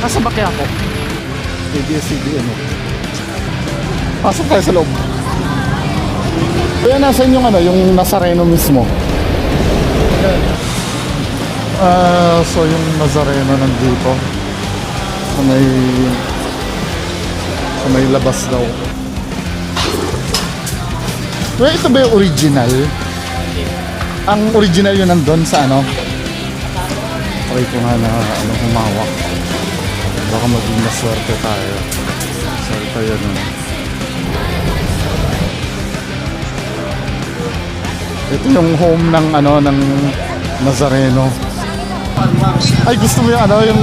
nasa Baquiaco. ABS-CBN. Pasok tayo sa loob. Kaya nasan yung ano, yung Nazareno mismo. So yung Nazareno nandito. Sa may labas daw. Well, ito ba yung original? Ang original yun nandun sa ano? Try ko nga na ano, humawak. Baka maging maswerte tayo. Swerte yun. Ito yung home ng ano, ng Nazareno. Ay, gusto mo yung ano, yung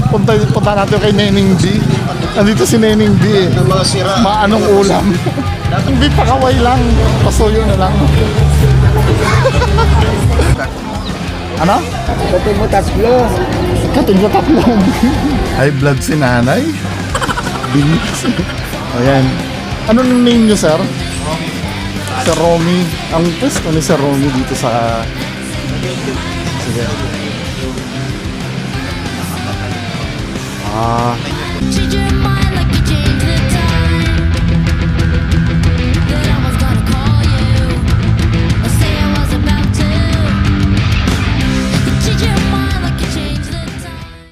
punta natin kay Neneng G. Nandito si Neneng B eh. Maanong ulam. Hindi pa kaway lang. Pasuyo na lang. Ano? Katong mo tatlo. Katong mo tatlo. High blood si nanay. Binis. Ayan. Anong name nyo, sir? Sir Romy. Ang pwesto ni Sir Romy dito sa... Sige. Change your mind.